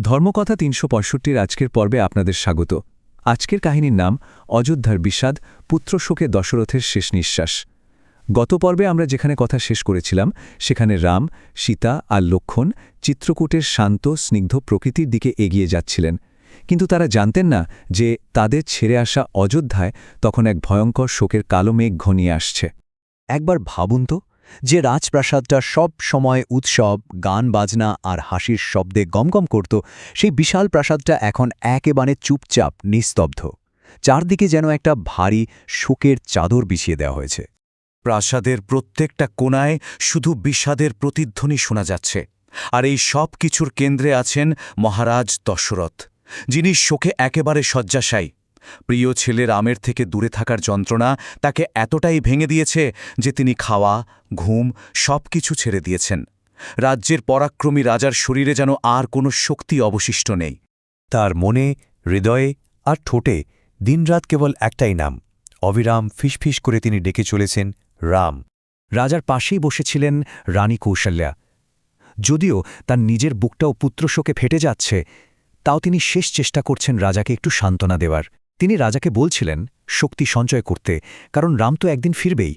ধর্মকথা ৩৬৫-র আজকের পর্বে আপনাদের স্বাগত। আজকের কাহিনীর নাম অযোধ্যার বিষাদ, পুত্রশোকে দশরথের শেষ নিঃশ্বাস। গত পর্বে আমরা যেখানে কথা শেষ করেছিলাম সেখানে রাম, সীতা আর লক্ষ্মণ চিত্রকূটের শান্ত স্নিগ্ধ প্রকৃতির দিকে এগিয়ে যাচ্ছিলেন, কিন্তু তারা জানতেন না যে তাদের ছেড়ে আসা অযোধ্যায় তখন এক ভয়ঙ্কর শোকের কালো মেঘ ঘনিয়ে আসছে। একবার ভাবুন তো, যে রাজপ্রাসাদটা সব সময় উৎসব, গান বাজনা আর হাসির শব্দে গমগম করত, সেই বিশাল প্রাসাদটা এখন একেবারে চুপচাপ নিস্তব্ধ। চারদিকে যেন একটা ভারী শোকের চাদর বিছিয়ে দেওয়া হয়েছে। প্রাসাদের প্রত্যেকটা কোণায় শুধু বিষাদের প্রতিধ্বনি শোনা যাচ্ছে, আর এই সব কিছুর কেন্দ্রে আছেন মহারাজ দশরথ, যিনি শোকে একেবারে শয্যাশায়ী। প্রিয় ছেলে রামের থেকে দূরে থাকার যন্ত্রণা তাকে এতটাই ভেঙে দিয়েছে যে তিনি খাওয়া, ঘুম সব কিছু ছেড়ে দিয়েছেন। রাজ্যের পরাক্রমী রাজার শরীরে যেন আর কোনো শক্তি অবশিষ্ট নেই। তার মনে, হৃদয়ে আর ঠোঁটে দিনরাত কেবল একটাই নাম, অবিরাম ফিসফিস করে তিনি ডেকে চলেছেন রাম। রাজার পাশেই বসেছিলেন রানী কৌশল্যা। যদিও তার নিজের বুকটাও পুত্রশোকে ফেটে যাচ্ছে, তাও তিনি শেষ চেষ্টা করছেন রাজাকে একটু সান্ত্বনা দেওয়ার। তিনি রাজাকে বলছিলেন শক্তি সঞ্চয় করতে, কারণ রাম তো একদিন ফিরবেই।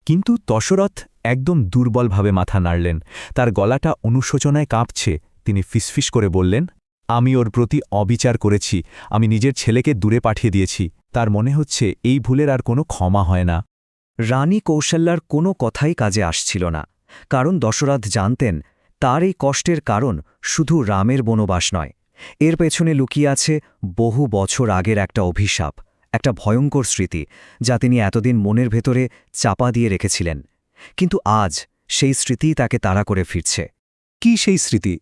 কিন্তু দশরথ একদম দুর্বলভাবে মাথা নাড়লেন। তার গলাটা অনুশোচনায় কাঁপছে। তিনি ফিসফিস করে বললেন, আমি ওর প্রতি অবিচার করেছি, আমি নিজের ছেলেকে দূরে পাঠিয়ে দিয়েছি। তার মনে হচ্ছে এই ভুলের আর কোনো ক্ষমা হয় না। রানী কৌশল্যার কোনো কথাই কাজে আসছিল না, কারণ দশরথ জানতেন তার এই কষ্টের কারণ শুধু রামের বনবাস নয়, এর পেছনে লুকিয়ে আছে বহু বছর আগের একটা অভিশাপ, একটা ভয়ঙ্কর স্মৃতি যা তিনি এতদিন মনের ভেতরে চাপা দিয়ে রেখেছিলেন। কিন্তু আজ সেই স্মৃতি তাকে তাড়া করে ফিরছে। কি সেই স্মৃতি?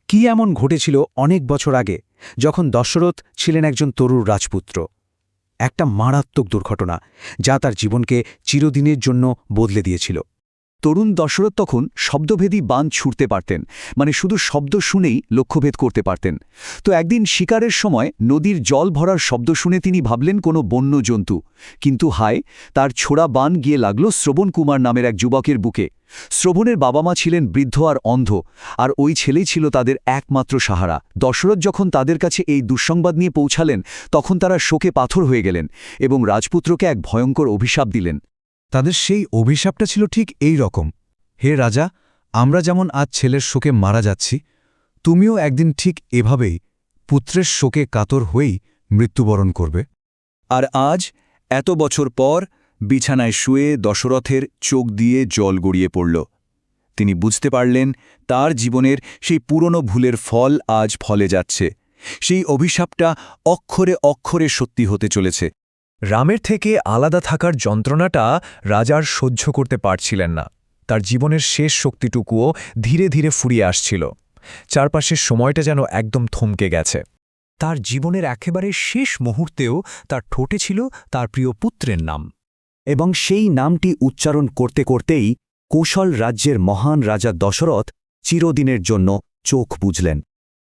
কি এমন ঘটেছিল অনেক বছর আগে, যখন দশরথ ছিলেন একজন তরুণ রাজপুত্র? একটা মারাত্মক দুর্ঘটনা যা তার জীবনকে চিরদিনের জন্য বদলে দিয়েছিল। তরুণ দশরথ তখন শব্দভেদী বাণ ছুঁড়তে পারতেন, মানে শুধু শব্দ শুনেই লক্ষ্যভেদ করতে পারতেন। তো একদিন শিকারের সময় নদীর জল ভরার শব্দ শুনে তিনি ভাবলেন কোনো বন্য জন্তু, কিন্তু হায়, তার ছোড়া বাণ গিয়ে লাগল শ্রবণ কুমার নামের এক যুবকের বুকে। শ্রবণের বাবা মা ছিলেন বৃদ্ধ আর অন্ধ, আর ওই ছেলেই ছিল তাদের একমাত্র সাহারা। দশরথ যখন তাদের কাছে এই দুঃসংবাদ নিয়ে পৌঁছালেন, তখন তারা শোকে পাথর হয়ে গেলেন এবং রাজপুত্রকে এক ভয়ঙ্কর অভিশাপ দিলেন। তাদের সেই অভিশাপটা ছিল ঠিক এই রকম, হে রাজা, আমরা যেমন আজ ছেলের শোকে মারা যাচ্ছি, তুমিও একদিন ঠিক এভাবেই পুত্রের শোকে কাতর হয়েই মৃত্যুবরণ করবে। আর আজ এত বছর পর বিছানায় শুয়ে দশরথের চোখ দিয়ে জল গড়িয়ে পড়ল। তিনি বুঝতে পারলেন তার জীবনের সেই পুরনো ভুলের ফল আজ ফলে যাচ্ছে। সেই অভিশাপটা অক্ষরে অক্ষরে সত্যি হতে চলেছে। রামের থেকে আলাদা থাকার যন্ত্রণাটা রাজার সহ্য করতে পারছিলেন না। তার জীবনের শেষ শক্তিটুকুও ধীরে ধীরে ফুরিয়ে আসছিল। চারপাশের সময়টা যেন একদম থমকে গেছে। তার জীবনের একেবারে শেষ মুহূর্তেও তার ঠোঁটে ছিল তার প্রিয় পুত্রের নাম, এবং সেই নামটি উচ্চারণ করতে করতেই কৌশল রাজ্যের মহান রাজা দশরথ চিরদিনের জন্য চোখ বুজলেন।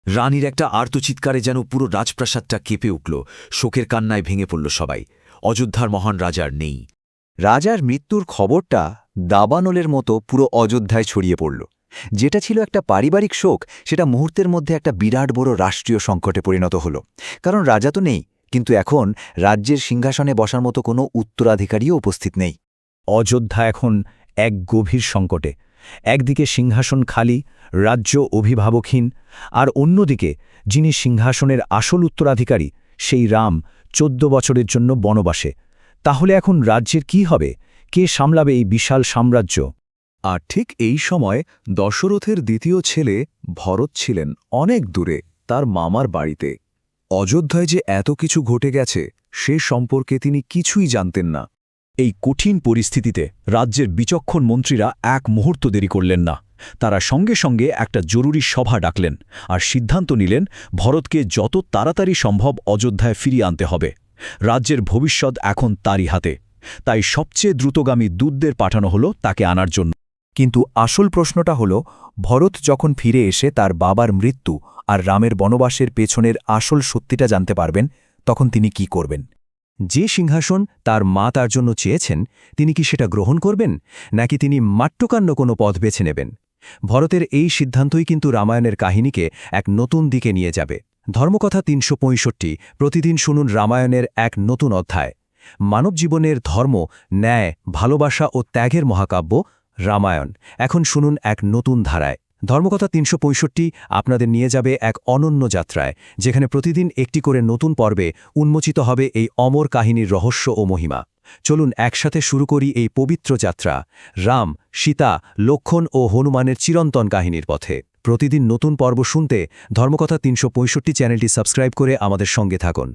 রানীর একটা আর্তচিৎকারে যেন পুরো রাজপ্রাসাদটা কেঁপে উঠল, শোকের কান্নায় ভেঙে পড়ল সবাই। অযোধ্যার মহান রাজার নেই। রাজার মৃত্যুর খবরটা দাবানলের মতো পুরো অযোধ্যায় ছড়িয়ে পড়ল। যেটা ছিল একটা পারিবারিক শোক, সেটা মুহূর্তের মধ্যে একটা বিরাট বড় রাষ্ট্রীয় সংকটে পরিণত হল। কারণ রাজা তো নেই, কিন্তু এখন রাজ্যের সিংহাসনে বসার মতো কোনো উত্তরাধিকারীও উপস্থিত নেই। অযোধ্যা এখন এক গভীর সংকটে। একদিকে সিংহাসন খালি, রাজ্য অভিভাবকহীন, আর অন্যদিকে যিনি সিংহাসনের আসল উত্তরাধিকারী, সেই রাম 14 বছরের জন্য বনবাসে। তাহলে এখন রাজ্যের কি হবে? কে সামলাবে এই বিশাল সাম্রাজ্য? আর ঠিক এই সময় দশরথের দ্বিতীয় ছেলে ভরত ছিলেন অনেক দূরে, তার মামার বাড়িতে। অযোধ্যায় যে এত কিছু ঘটে গেছে সে সম্পর্কে তিনি কিছুই জানতেন না। এই কঠিন পরিস্থিতিতে রাজ্যের বিচক্ষণ মন্ত্রীরা এক মুহূর্ত দেরি করলেন না। তারা সঙ্গে সঙ্গে একটা জরুরি সভা ডাকলেন আর সিদ্ধান্ত নিলেন ভরতকে যত তাড়াতাড়ি সম্ভব অযোধ্যায় ফিরিয়ে আনতে হবে। রাজ্যের ভবিষ্যৎ এখন তারই হাতে। তাই সবচেয়ে দ্রুতগামী দূতদের পাঠানো হলো তাকে আনার জন্য। কিন্তু আসল প্রশ্নটা হল, ভরত যখন ফিরে এসে তার বাবার মৃত্যু আর রামের বনবাসের পেছনের আসল সত্যিটা জানতে পারবেন, তখন তিনি কি করবেন? যে সিংহাসন তার মা তার জন্য চেয়েছেন, তিনি কি সেটা গ্রহণ করবেন, নাকি তিনি মাট্টকান্ন কোনো পথ বেছে নেবেন? ভরতের এই সিদ্ধান্তই কিন্তু রামায়ণের কাহিনীকে এক নতুন দিকে নিয়ে যাবে। ধর্মকথা ৩৬৫ প্রতিদিন শুনুন রামায়ণের এক নতুন অধ্যায়। মানব জীবনের ধর্ম, ন্যায়, ভালোবাসা ও ত্যাগের মহাকাব্য রামায়ণ এখন শুনুন এক নতুন ধারায়। ধর্মকথা ৩৬৫ আপনাদের নিয়ে যাবে এক অনন্য যাত্রায়, যেখানে প্রতিদিন একটি করে নতুন পর্বে উন্মোচিত হবে এই অমর কাহিনীর রহস্য ও মহিমা। চলুন একসাথে শুরু করি এই পবিত্র যাত্রা, রাম, সীতা, লক্ষ্মণ ও হনুমানের চিরন্তন কাহিনীর পথে। প্রতিদিন নতুন পর্ব শুনতে ধর্মকথা ৩৬৫ চ্যানেলটি সাবস্ক্রাইব করে আমাদের সঙ্গে থাকুন।